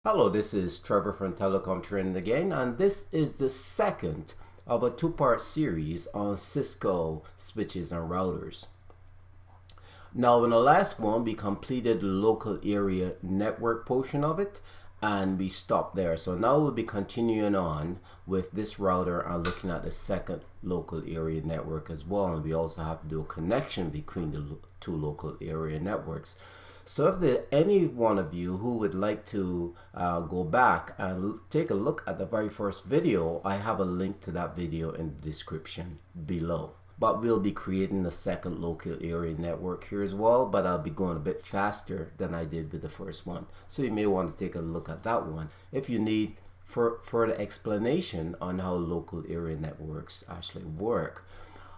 Hello, this is Trevor from Telecom Training again, and this is the second of a two-part series on Cisco switches and routers. Now, in the last one, we completed the local area network portion of it, and we stopped there. So now we'll be continuing on with this router and looking at the second local area network as well. And we also have to do a connection between the two local area networks. So if there any one of you who would like to go back and take a look at the very first video, I have a link to that video in the description below. But we'll be creating a second local area network here as well, but I'll be going a bit faster than I did with the first one. So you may want to take a look at that one if you need further explanation on how local area networks actually work.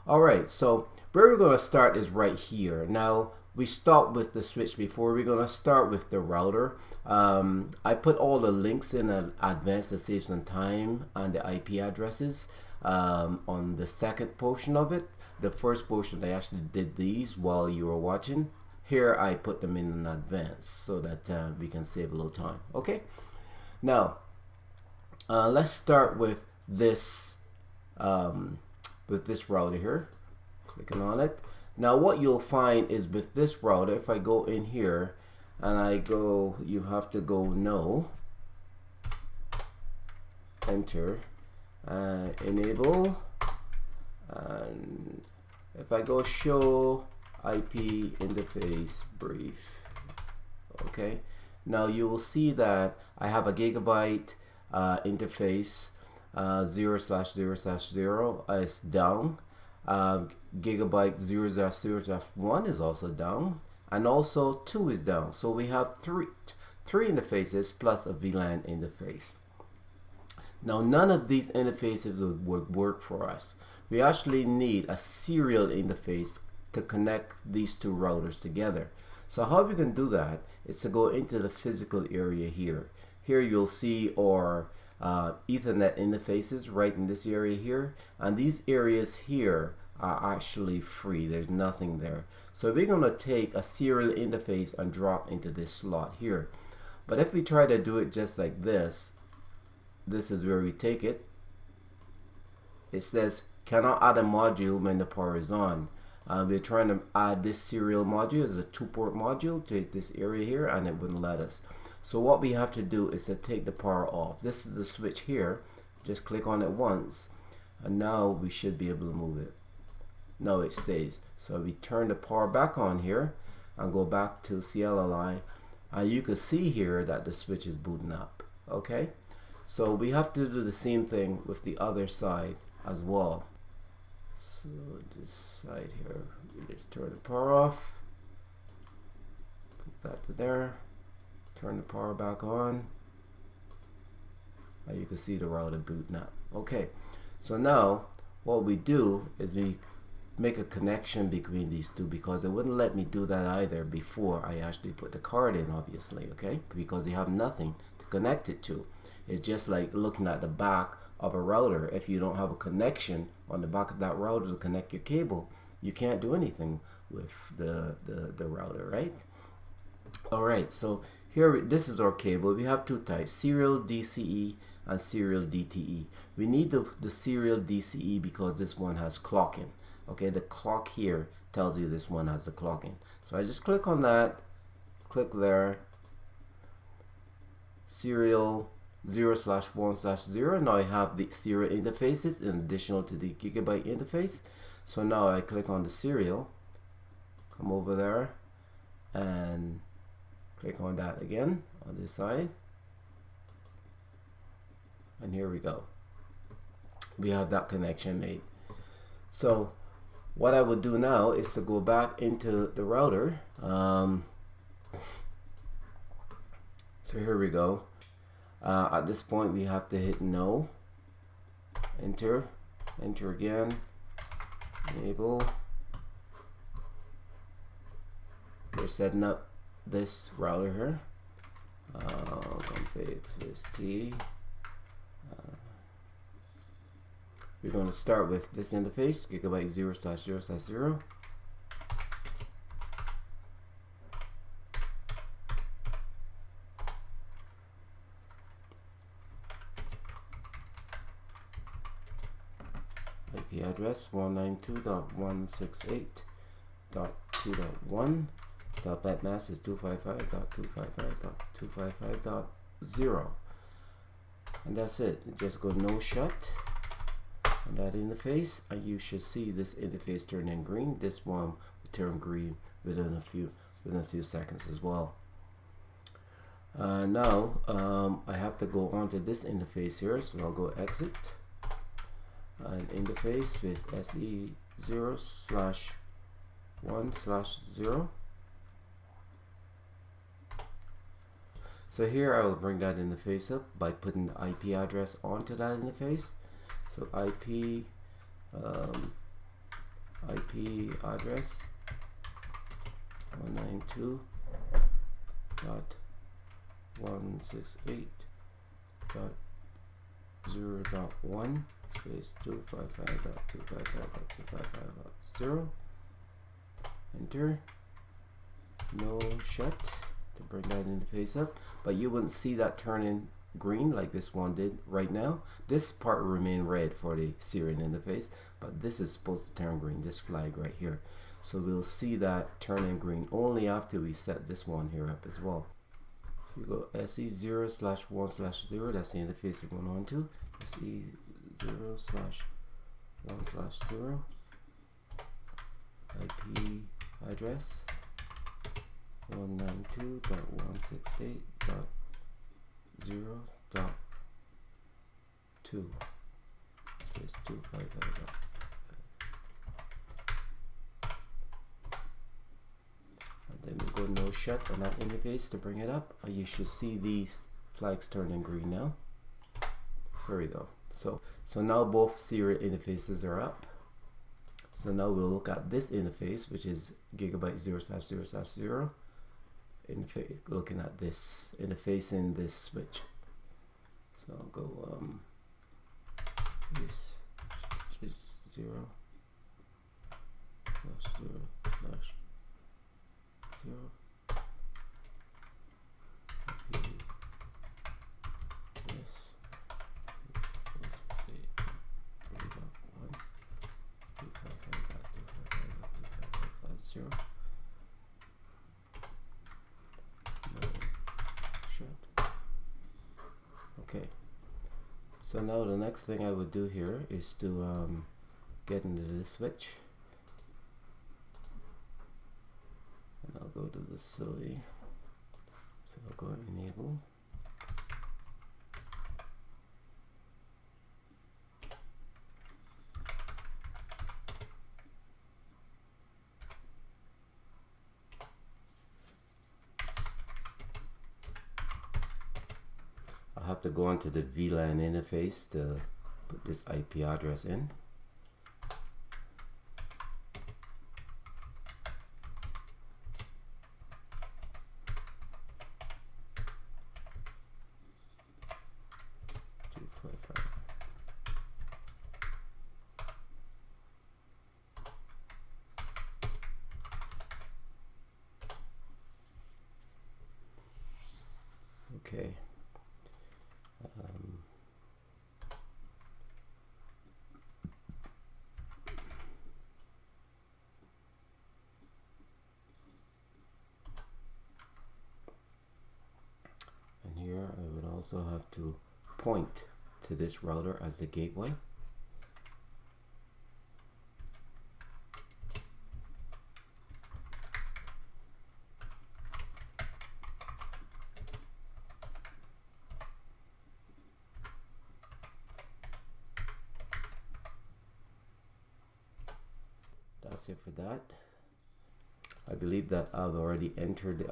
Alright, so where we're going to start is right here. Now, we stopped with the switch before. We're going to start with the router. I put all the links in advance to save some time and the IP addresses on the second portion of it. The first portion I actually did these while you were watching. Here I put them in advance so that we can save a little time. Okay, now let's start with this router here. Clicking on it. Now what you'll find is with this router, if I go in here and I go, you have to go no, enter, enable, and if I go show IP interface brief, okay, now you will see that I have a gigabyte interface 0/0/0 is down. Gigabyte 0/0/1 is also down, and also 2 is down. So we have three interfaces plus a VLAN interface. Now none of these interfaces would work for us. We actually need a serial interface to connect these two routers together. So how we can do that is to go into the physical area here. Here you'll see our Ethernet interfaces right in this area here, and these areas here are actually free. There's nothing there. So we're going to take a serial interface and drop into this slot here. But if we try to do it just like this, this is where we take it. It says cannot add a module when the power is on. We're trying to add this serial module as a 2-port module to this area here, and it wouldn't let us. So what we have to do is to take the power off. This is the switch here. Just click on it once, and now we should be able to move it. No, it stays. So we turn the power back on here and go back to CLI, and you can see here that the switch is booting up. Okay, so we have to do the same thing with the other side as well. So this side here, we just turn the power off, put that to there, turn the power back on, and you can see the router booting up. Okay, so now what we do is we make a connection between these two, because it wouldn't let me do that either before I actually put the card in, obviously, okay, because you have nothing to connect it to. It's just like looking at the back of a router. If you don't have a connection on the back of that router to connect your cable, you can't do anything with the router, right? Alright, so here, this is our cable. We have two types, serial DCE and serial DTE. We need the serial DCE because this one has clocking. Okay, the clock here tells you this one has the clocking. So I just click on that, click there, serial 0/1/0. Now I have the serial interfaces in addition to the gigabyte interface. So now I click on the serial, come over there and click on that again on this side, and here we go. We have that connection made. So what I would do now is to go back into the router. So here we go. At this point we have to hit no, enter again, enable. We're setting up this router here. Config -t. We're going to start with this interface, gigabyte 0/0/0. IP address 192.168.2.1. Subnet mask is 255.255.255.0, and that's it. Just go no shut on that interface, and you should see this interface turning green. This one will turn green within a few seconds as well. Now I have to go onto this interface here, so I'll go exit and interface with SE0/1/0. So here I will bring that interface up by putting the IP address onto that interface. So IP address 192.168.0.1 space 255.255.255.0. Enter. No shut to bring that interface up, but you wouldn't see that turning green like this one did right now. This part will remain red for the serial interface, but this is supposed to turn green, this flag right here. So we'll see that turning green only after we set this one here up as well. So you go SE0/1/0, that's the interface we're going on to. SE0/1/0 IP address 192.168.0.2 space 255. And then we go no shut on that interface to bring it up. You should see these flags turning green now. Here we go. So now both serial interfaces are up. So now we'll look at this interface, which is gigabyte 0/0/0. Looking at this interface in this switch. So I'll go this is 0/0/0. Okay, so now the next thing I would do here is to get into this switch, and I'll go to the facility. So I'll go enable. I'll have to go into the VLAN interface to put this IP address in. Okay. And here I would also have to point to this router as the gateway. That's it for that. I believe that I've already entered the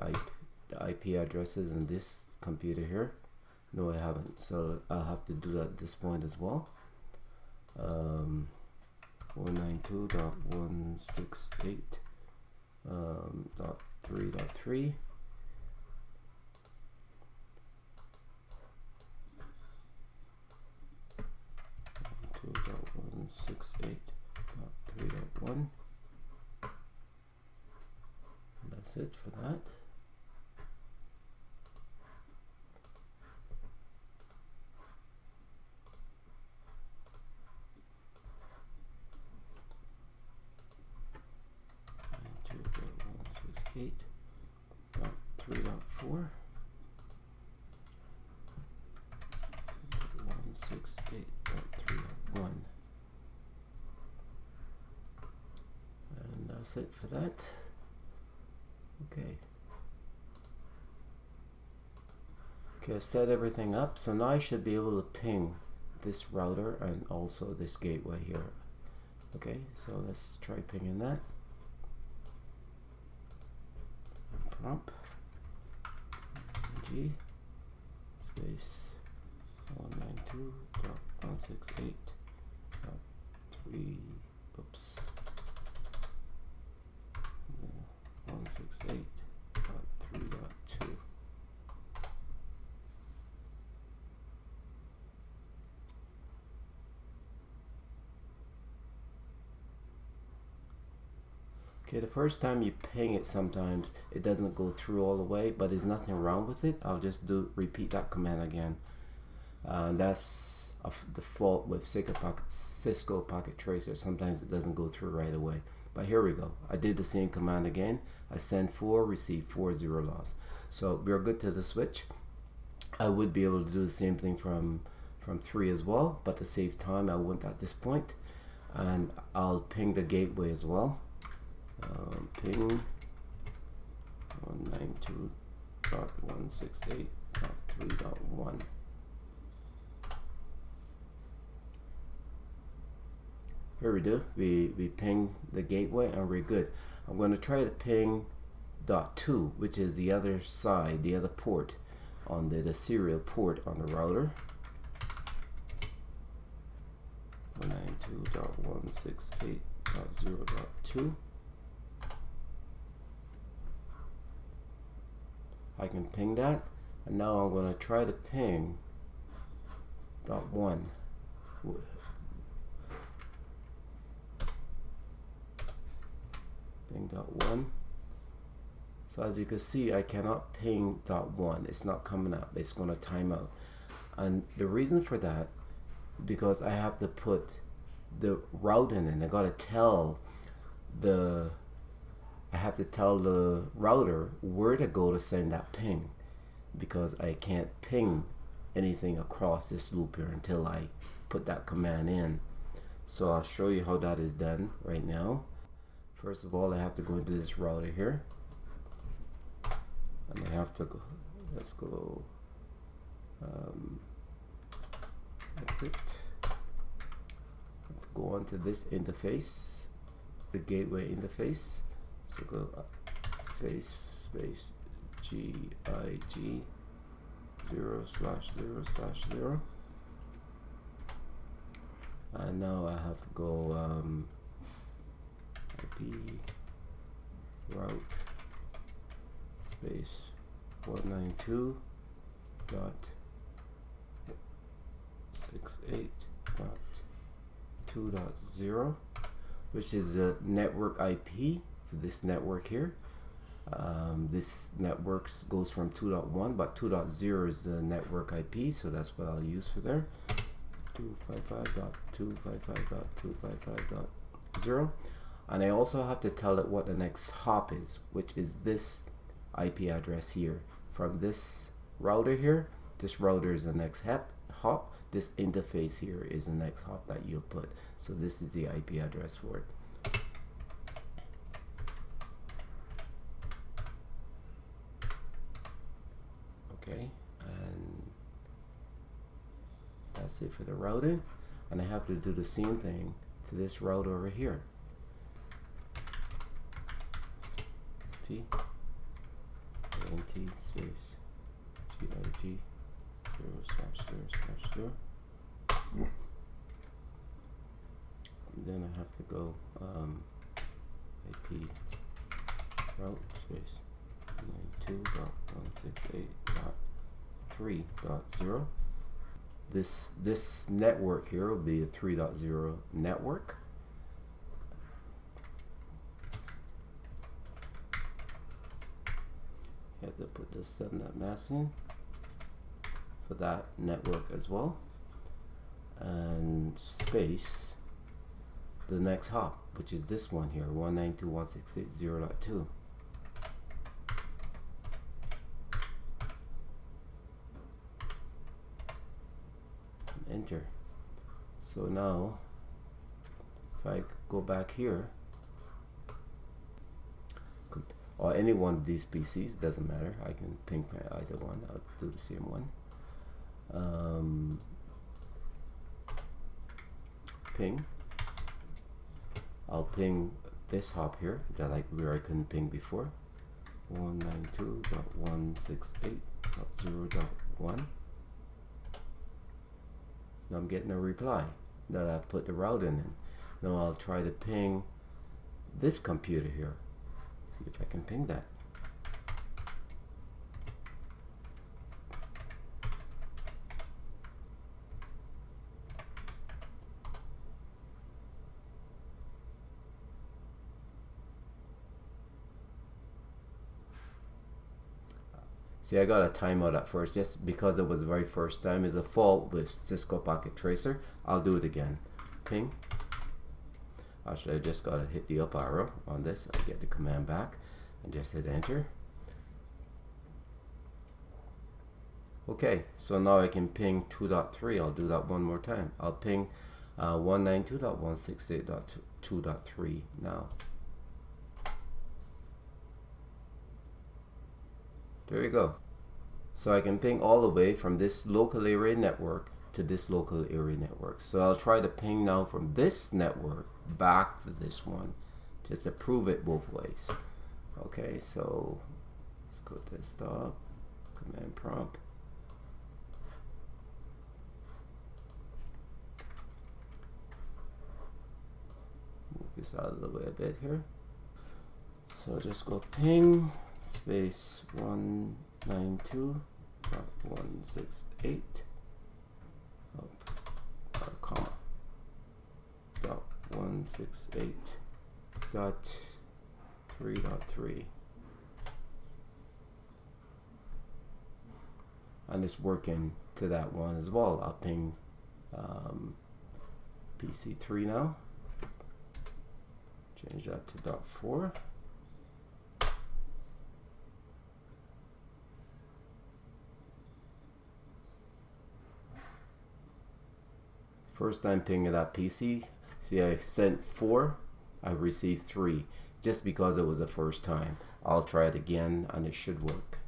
IP addresses in this computer here. No, I haven't, so I'll have to do that at this point as well. 192.168.3.3. .168.3.1. That's it for that. 168.3.4. 168.3.1. And that's it for that. Okay. Okay, set everything up. So now I should be able to ping this router and also this gateway here. Okay, so let's try pinging that. And prompt G space 192.168.3. Oops. 168.3.2. Okay, the first time you ping it, sometimes it doesn't go through all the way, but there's nothing wrong with it. I'll just repeat that command again. That's a default with Cisco Pocket Tracer. Sometimes it doesn't go through right away. But here we go. I did the same command again. I send 4, receive 4, 0 loss. So we're good to the switch. I would be able to do the same thing from 3 as well, but to save time, I won't at this point. And I'll ping the gateway as well. Ping 192.168.3.1. Here we do. We ping the gateway and we're good. I'm going to try to ping .2, which is the other side, the other port on the serial port on the router. 192.168.0.2. I can ping that, and now I'm going to try to ping .1. Ping .1. So as you can see, I cannot ping .1. It's not coming up. It's going to time out. And the reason for that, because I have to put the route in. I got to tell the router where to go to send that ping, because I can't ping anything across this loop here until I put that command in. So I'll show you how that is done right now. First of all, I have to go into this router here, and I have to go, let's go, that's it. I have to go onto this interface, the gateway interface. So go face space GIG 0/0/0, and now I have to go IP route space 192.168.2.0, which is the network IP for this network here. This network goes from 2.1, but 2.0 is the network IP, so that's what I'll use for there. 255.255.255.0. And I also have to tell it what the next hop is, which is this IP address here. From this router here, this router is the next hop. This interface here is the next hop that you'll put. So this is the IP address for it. Okay, and that's it for the routing. And I have to do the same thing to this router over here. NT space GIG 0/0/0. And then I have to go IP route space 92.168.3.0. This network here will be a 3.0 network. You have to put the subnet mask in for that network as well, and space the next hop, which is this one here, 192.168.0.2. enter. So now if I go back here, or any one of these PCs, doesn't matter, I can ping either one. I'll do the same one. Ping. I'll ping this hop here that where I couldn't ping before. 192.168.0.1. Now I'm getting a reply that I put the routing in. Now I'll try to ping this computer here. See if I can ping that. See, I got a timeout at first just because it was the very first time. It's a fault with Cisco Packet Tracer. I'll do it again. Ping. Actually, I just gotta hit the up arrow on this. I get the command back and just hit enter. Okay, so now I can ping 2.3. I'll do that one more time. I'll ping 192.168.2.3 now. There you go. So I can ping all the way from this local area network to this local area network. So I'll try to ping now from this network back to this one, just to prove it both ways. Okay, so let's go to desktop, command prompt. Move this out of the way a bit here. So just go ping space 192.168 comma dot 168.3.3, and it's working to that one as well. I'll ping PC3 now, change that to .4. First time pinging that PC, see I sent 4, I received 3, just because it was the first time. I'll try it again and it should work.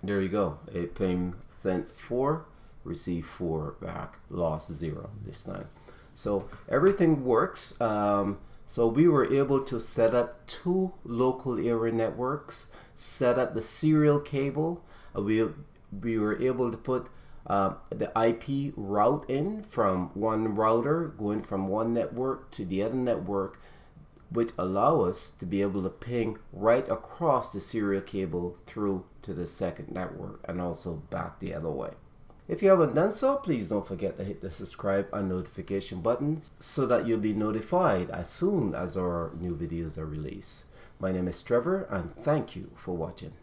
There you go. A ping sent 4, received 4 back, lost 0 this time. So everything works. So we were able to set up 2 local area networks, set up the serial cable. We were able to put the IP route in from one router, going from one network to the other network, which allow us to be able to ping right across the serial cable through to the second network and also back the other way. If you haven't done so, please don't forget to hit the subscribe and notification button so that you'll be notified as soon as our new videos are released. My name is Trevor and thank you for watching.